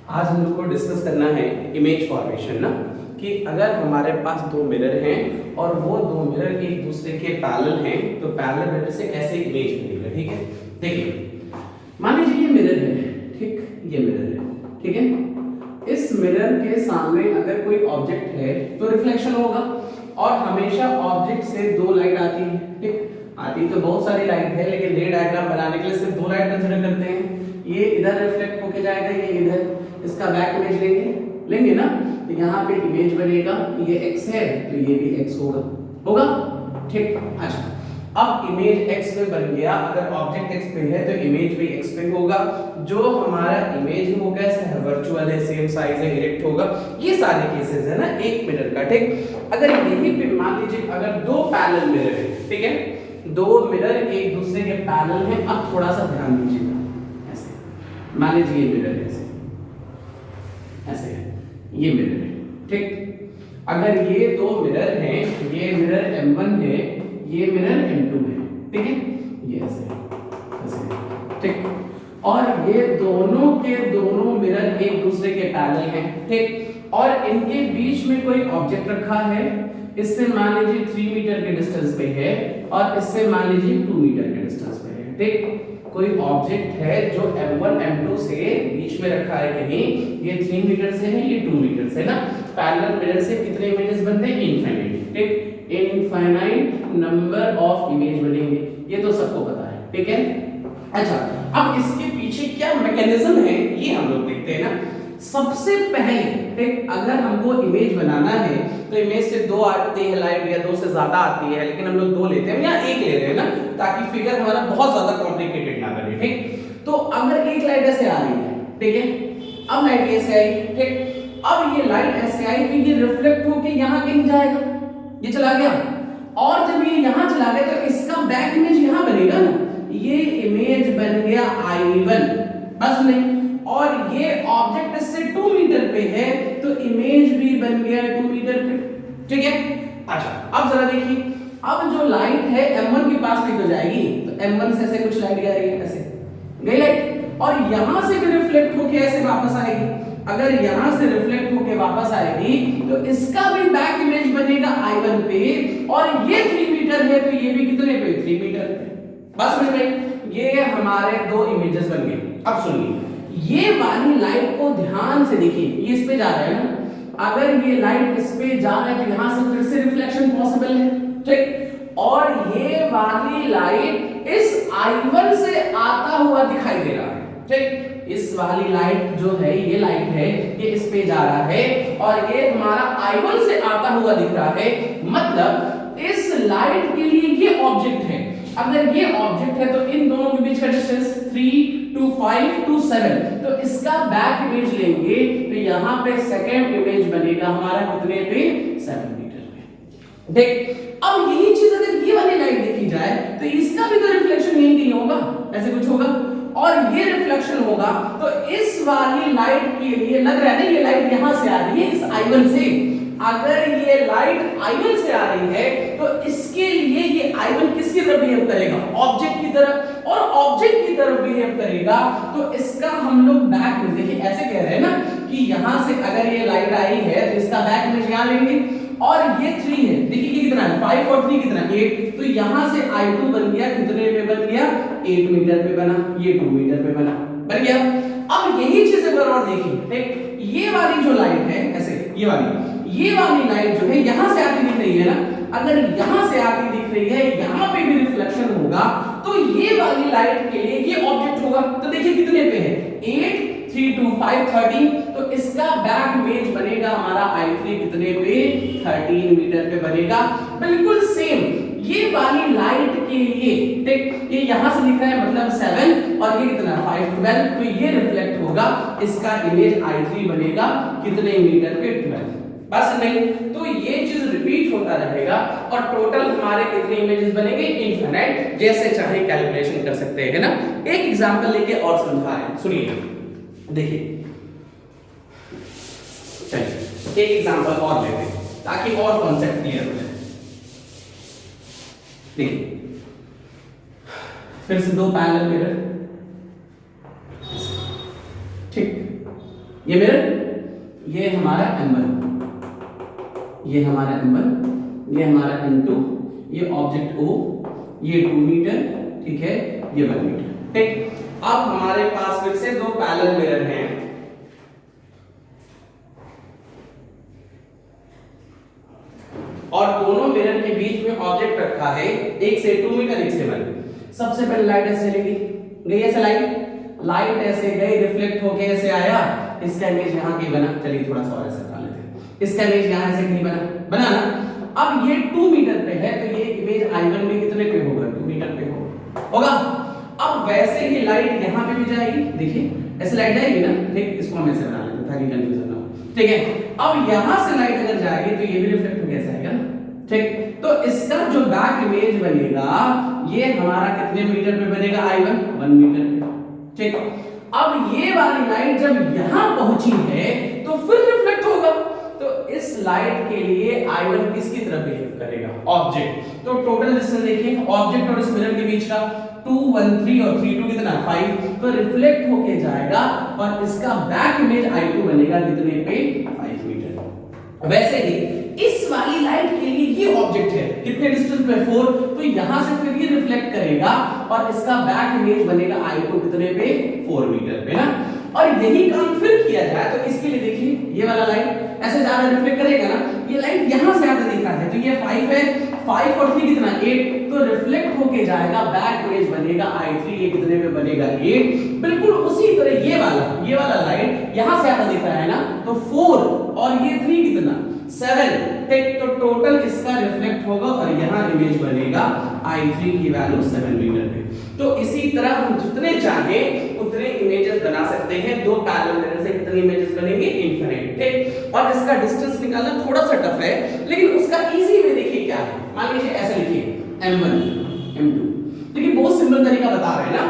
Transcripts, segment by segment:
आज हम लोग को डिस्कस करना है इमेज फॉर्मेशन ना, कि अगर हमारे पास दो मिरर हैं और वो दो मिरर एक दूसरे के पैरेलल हैं तो पैरेलल मिरर से कैसे इमेज बनेगा। ठीक है, देखिए मान लीजिए ये मिरर है, ठीक, ये मिरर है, ठीक है। इस मिरर के सामने अगर कोई ऑब्जेक्ट है तो रिफ्लेक्शन होगा और हमेशा ऑब्जेक्ट से दो लाइट आती है, ठीक, आती तो बहुत सारी लाइट है लेकिन रे डायग्राम बनाने के लिए सिर्फ दो लाइट कंसीडर करते हैं। ये इधर रिफ्लेक्ट होके जाएगा, ये इधर, इसका बैक इमेज लेंगे ना, तो यहाँ पे इमेज बनेगा, ये x है तो ये भी x होगा, ठीक। अच्छा, अब इमेज x में बन गया, अगर ऑब्जेक्ट x पे है तो इमेज भी x पे होगा। जो हमारा इमेज हो गया वर्चुअल है, सेम साइज है, इरेक्ट होगा। ये सारे केसेस है ना एक मिरर का, ठीक। अगर यही पे मान लीजिए अगर दो पैरेलल मिरर है, ठीक है, दो मिरर एक दूसरे के पैरेलल है। अब थोड़ा सा ध्यान दीजिएगा, ऐसे मान लीजिए ये मिरर है, ऐसे है, ये मिरर है, ठीक। अगर ये दो मिरर हैं, ये मिरर M1 है, ये मिरर M2 है, ठीक है, ये ऐसे है, ठीक। और ये दोनों के दोनों मिरर एक दूसरे के पैरेलल हैं, ठीक। और इनके बीच में कोई ऑब्जेक्ट रखा है, इससे मान लीजिए 3 मीटर के डिस्टेंस पे है और इससे मान लीजिए 2 मीटर के डिस्टेंस पे है, ठीक। कोई ऑब्जेक्ट है जो M1 M2 से बीच में रखा है कहीं, ये 3 मीटर से है, ये 2 मीटर से ना। पैरेलल मिरर से कितने इमेजेस बनते हैं? इनफाइनाइट, ठीक, इनफाइनाइट नंबर ऑफ इमेज बनेंगे, ये तो सबको पता है, ठीक है। अच्छा, अब इसके पीछे क्या मैकेनिज्म है ये हम लोग देखते हैं ना। सबसे पहले, ठीक, अगर हमको इमेज बनाना है तो इमेज से दो आती है लाइट या दो से ज्यादा आती है, लेकिन हम लोग दो लेते हैं या एक ले रहे हैं ना, ताकि फिगर हमारा बहुत ज्यादा कॉम्प्लिकेटेड ना बने, ठीक। तो अगर एक लाइट ऐसे आ रही है, ठीक है, अब लाइट ऐसे आई, ठीक, अब ये लाइट ऐसे आई तो ये रिफ्लेक्ट होके यहाँ कहीं जाएगा, ये चला गया, और जब ये यहाँ चला गया तो इसका बैक इमेज यहाँ बनेगा ना, ये इमेज बन गया I1, बस नहीं। और ये ऑब्जेक्ट इससे 2 मीटर पे है तो इमेज भी बन गया 2 मीटर पे, ठीक है। अच्छा, अब जरा देखिए, अब जो लाइट है M1 के पास भी तो जाएगी, तो M1 से ऐसे कुछ लाइट जा रही है, ऐसे गई लाइट, और यहां से भी रिफ्लेक्ट होके ऐसे वापस आएगी। अगर यहां से रिफ्लेक्ट होके वापस आएगी तो इसका भी बैक इमेज बनेगा I1 पे, और ये 3 मीटर है तो ये भी कितने पे? 3 मीटर पे। बस समझ में, ये हमारे दो इमेजेस बन गए। अब सुनिए, ये वाली लाइट को ध्यान से देखिए, ये इस पे जा रहा है ना, अगर ये लाइट इस पे जा रहा है तो यहां से फिर से रिफ्लेक्शन पॉसिबल है, ठीक। और ये वाली लाइट इस I1 से आता हुआ दिखाई दे रहा है, ठीक। इस वाली लाइट जो है, ये लाइट है, ये इस पे जा रहा है और ये हमारा I1 से आता हुआ दिख रहा है। मतलब इस लाइट के लिए ये ऑब्जेक्ट है। अगर ये ऑब्जेक्ट है तो इन दोनों के बीच का डिस्टेंस 3 to 5 to 7, तो इसका बैक इमेज लेंगे तो यहाँ पे सेकंड इमेज बनेगा हमारा कितने पे? 7 मीटर पे, देख। अब यही चीज अगर ये वाली लाइट देखी जाए तो इसका भी तो रिफ्लेक्शन यहीं कहीं होगा, ऐसे कुछ होगा, और ये रिफ्लेक्शन होगा तो इस वाली लाइट के लिए लग रहा है ना, ये लाइट यहां से आ रही है इस I1 से। अगर ये लाइट I1 से आ रही है तो इसके लिए ये I1 किसकी तरफ बिहेव करेगा? ऑब्जेक्ट की तरफ, और ऑब्जेक्ट की तरफ बिहेव करेगा तो इसका हम लोग बैक में देखिए, ऐसे कह रहे हैं ना कि यहां से अगर ये लाइट आई है तो इसका बैक इमेज यहां लेंगे, और ये 3 है, देखिए ये कितना है, 5 और 3 कितना, 8, तो यहां से I2 बन गया कितने पे बन गया? 8 मीटर पे बना, ये 2 मीटर पे बन गया। अब यही चीज अगर और देखिए, ठीक, ये वाली जो लाइट है, ऐसे ये वाली लाइट जो है यहां से आती दिख रही है ना, अगर यहां से आती दिख रही है, यहां पे भी रिफ्लेक्शन होगा तो ये वाली लाइट के लिए ये ऑब्जेक्ट होगा। तो देखिए कितने पे है? 8, 3 to 5, 13, तो इसका बैक इमेज बनेगा हमारा I3 कितने पे? 13 मीटर पे बनेगा। बिल्कुल सेम ये वाली लाइट के लिए, ठीक, ये यहां से दिख रहा है मतलब 7 और ये कितना 5, 12, तो ये रिफ्लेक्ट होगा, इसका इमेज I3 बनेगा कितने मीटर पे? 12। बस नहीं, तो ये चीज रिपीट होता रहेगा और टोटल हमारे कितने इमेजेस बनेंगे? इनफिनिट। जैसे चाहे कैलकुलेशन कर सकते हैं ना। एक एग्जांपल लेके और समझा रहे हैं, सुनिए, देखिए, चलिए एक एग्जांपल और लेते हैं ताकि और कॉन्सेप्ट क्लियर हो जाए। देखिए, फिर से दो पैरेलल मिरर, ठीक, ये मिरर, ये हमारा M1, ये हमारा M1, ये हमारा M2, ये ऑब्जेक्ट O, ये 2 मीटर, ठीक है, ये 1 मीटर, ठीक। अब हमारे पास फिर से दो पैरेलल मिरर हैं, और दोनों मिरर के बीच में ऑब्जेक्ट रखा है, एक से 2 मीटर, एक से 1। सबसे पहले लाइट ऐसे चलेगी, गई ऐसे लाइट ऐसे गई, रिफ्लेक्ट होके ऐसे आया, इसका इमेज यहाँ की बना। चलिए थोड़ा सा और ऐसे बना लेते हैं, इसका इमेज यहाँ ऐसे कहीं बना ना। अब ये 2 मीटर पे है, तो ये इमेज I1 में कितने पे होगा? 2 मीटर पे होगा। अब वैसे ही लाइट यहाँ पे भी जाएगी, देखिए ऐसे लाइट जाएगी ना, ठीक। इसको हम ऐसे बना लेते हैं ताकि कंफ्यूजन ना हो, ठीक है। अब यहाँ से लाइट अगर जाएगी तो ये भी रिफ्लेक्ट होके ऐसे आएगा ना, ठीक। तो इसका जो बैक इमेज बनेगा, ये हमारा कितने मीटर पे बनेगा? I1 1 मीटर पे, ठीक। अब ये वाली लाइट जब यहां पहुंची है तो फिर रिफ्लेक्ट होगा, तो इस लाइट के लिए I1 किसकी तरफ बिहेव करेगा? ऑब्जेक्ट। तो टोटल डिस्टेंस देखिए ऑब्जेक्ट और इस मिरर के बीच का 2 1 3 और 3 2 कितना? 5। तो रिफ्लेक्ट होके जाएगा और इसका बैक इमेज I2 बनेगा कितने पे? 5 मीटर। वैसे ही इस वाली लाइट के लिए ये ऑब्जेक्ट है कितने डिस्टेंस पे? 4। तो यहां से फिर ये रिफ्लेक्ट करेगा और इसका बैक इमेज बनेगा I2 कितने पे? 4 मीटर पे ना। और यही काम फिर किया जाए तो इसके लिए देखिए ये वाला लाइट ऐसे जा रहा रिफ्लेक्ट करेगा ना, ये लाइट यहां से आकर दिख रहा है, तो ये 5 है, 5 और 3 कितना? 8। तो रिफ्लेक्ट होके जाएगा, बैक इमेज बनेगा I3, ये कितने पे बनेगा? 8। बिल्कुल उसी तरह ये वाला लाइट यहां से आकर दिख रहा है ना, तो 4 और ये 3 कितना? 7, ठीक। तो टोटल इसका रिफ्लेक्ट होगा और यहां इमेज बनेगा I3 की वैल्यू 7 मीटर पे। तो इसी तरह हम जितने चाहे उतने इमेजेस बना सकते हैं। दो पैरेलल मिरर से कितने इमेजेस बनेंगे? इनफिनिट, ठीक। और इसका डिस्टेंस निकालना थोड़ा सा टफ है, लेकिन उसका इजी वे देखिए क्या है। मान लीजिए ऐसे लिखिए M1 M2, देखिए बहुत सिंपल तरीका बता रहे हैं ना।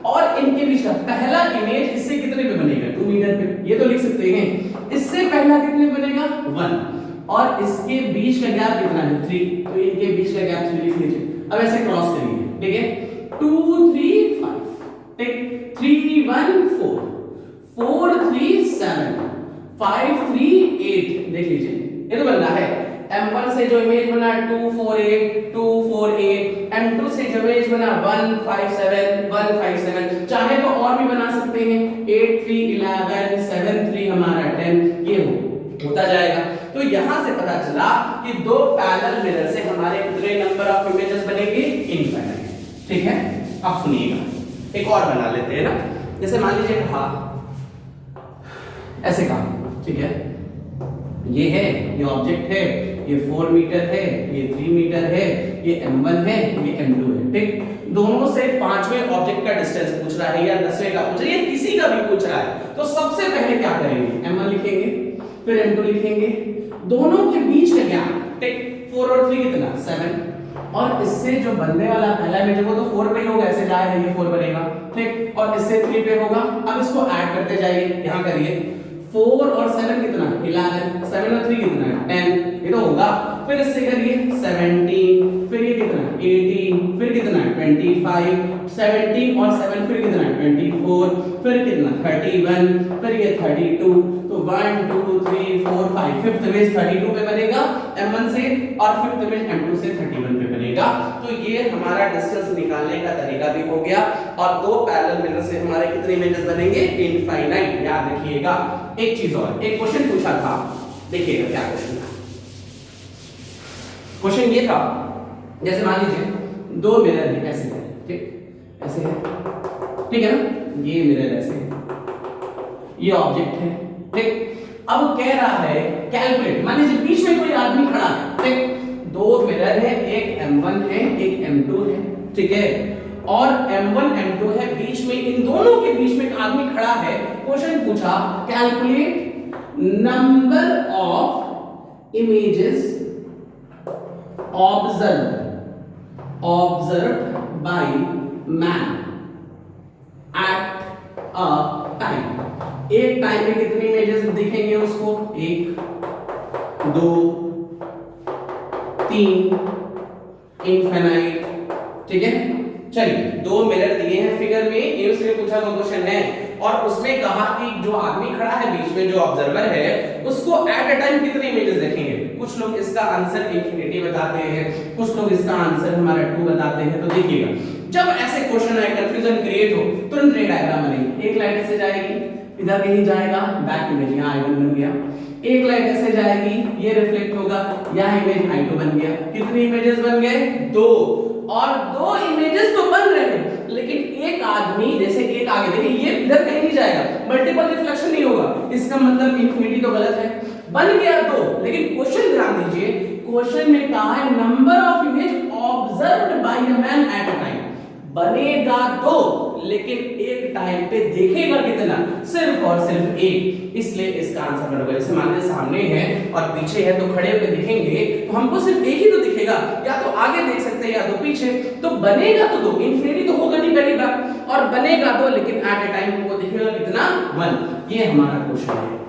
और इनके बीच का पहला इमेज इससे कितने पे बनेगा? 2 मीटर पे, ये तो लिख सकते हैं। इससे पहला कितने बनेगा? 1, और इसके बीच का गैप कितना है? 3। तो इनके बीच का गैप 3 लिख लीजिए। अब ऐसे क्रॉस करिए, ठीक है, 2 3 5, ठीक, 3 1 4 4 3 7 5 3 8, देख लीजिए ये तो बन रहा है। M1 से जो इमेज बना 2 4 8 2 4 8, M2 से जो इमेज बना 1 5 7 1 5 7, चाहे तो और भी बना सकते हैं, 8 3 11 7 3 हमारा 10, ये होता जाएगा। तो यहां से पता चला कि दो पैरेलल मिरर से हमारे कितने नंबर ऑफ इमेजेस बनेंगे? इनफिनिट, ठीक है। अब सुनिएगा, एक और बना लेते हैं ना। जैसे मान लीजिए ऐसे कहा, ठीक है, ये है, ये ऑब्जेक्ट है, ये 4 मीटर है, ये 3 मीटर है, ये M1 है, ये M2 है, ठीक। दोनों से 5वें ऑब्जेक्ट का डिस्टेंस पूछ रहा है या 10वें का पूछ रहा है या किसी का भी पूछ रहा है, तो सबसे पहले क्या करेंगे? M1 लिखेंगे, फिर M2 लिखेंगे, दोनों के बीच का गैप, ठीक, 4 और 3 कितना? 7। और इससे जो बनने वाला पहला इमेज वो तो 4 पे ही होगा, ऐसे जाएगा ये 4 बनेगा, ठीक। और इससे 3 पे होगा। अब इसको ऐड करते जाइए, यहां करिए, 4 और 7 कितना? 11, 7 और 3 कितना? 10, ये तो होगा। फिर इससे करिए 17, फिर ये कितना? 18, फिर कितना? 25, 17 और 7 फिर कितना? 24, फिर कितना? 31, फिर ये 32। तो 1 2 3 4 5, फिफ्थ इमेज 32 पे बनेगा M1 से, और फिफ्थ इमेज M2 से 31 पे बनेगा। तो ये हमारा डिस्टेंस निकालने का तरीका भी हो गया। और दो पैरेलल मिरर से हमारे कितने इमेजेस बनेंगे? इनफाइनाइट। याद रखिएगा। एक चीज और, एक क्वेश्चन पूछा था, देखिएगा क्या क्वेश्चन था। क्वेश्चन ये था, जैसे मान लीजिए दो मिरर है, ऐसे है, ठीक, ऐसे है, ठीक है ना, ये मिरर ऐसे है, ये ऑब्जेक्ट है, ठीक। अब कह रहा है कैलकुलेट, मान लीजिए बीच में कोई आदमी खड़ा है, ठीक, दो मिरर है, एक M1 है, एक M2 है, ठीक है, और M1 M2 है, बीच में इन दोनों के बीच में एक आदमी खड़ा है। क्वेश्चन पूछा calculate number of images observed by man at a time। एक टाइम में कितनी इमेजेस दिखेंगे उसको? 1 2 3 इनफिनाइट, ठीक है। चलिए, दो मिरर दिए हैं फिगर में, ये उसने पूछा हुआ क्वेश्चन है और उसमें कहा कि जो आदमी खड़ा है बीच में, जो ऑब्जर्वर है, उसको एट अ टाइम कितने इमेजेस देखेंगे। कुछ लोग इसका आंसर इंफिनिटी बताते हैं, कुछ लोग इसका आंसर हमारा 2 बताते हैं। तो देखिएगा, जब ऐसे क्वेश्चन है, कंफ्यूजन क्रिएट हो, तुरंत ये डायग्राम बनेगी। एक लाइन ऐसे जाएगी, इधर कहीं जाएगा, बैक इमेज यहाँ I1 बन गया। एक लाइन ऐसे जाएगी, ये रिफ्लेक्ट होगा, यहाँ इमेज I2 बन गया। कितनी इमेजेस बन गए? 2। और 2 इमेजेस तो बन रहे हैं, लेकिन एक आदमी जैसे एक आगे देखिए, ये इधर कहीं नहीं जाएगा, मल्टीपल रिफ्लेक्शन नहीं होगा, इसका मतलब इंफिनिटी तो गलत है। बन गया 2, लेकिन क्वेश्चन ध्यान दीजिए, क्वेश्चन में कहा है number of image observed bye a man at a time. बनेगा 2, लेकिन एक टाइम पे देखेगा कितना? सिर्फ और सिर्फ 1। इसलिए इसका आंसर बनेगा, जैसे मान लीजिए सामने है और पीछे है, तो खड़े होकर दिखेंगे तो हमको सिर्फ एक ही तो दिखेगा, या तो आगे देख सकते हैं या तो पीछे। तो बनेगा तो 2, इंफिनिटी तो होगा नहीं पहली बार, और बनेगा 2, लेकिन एट अ टाइम हमको दिखेगा कितना? 1। ये हमारा क्वेश्चन है।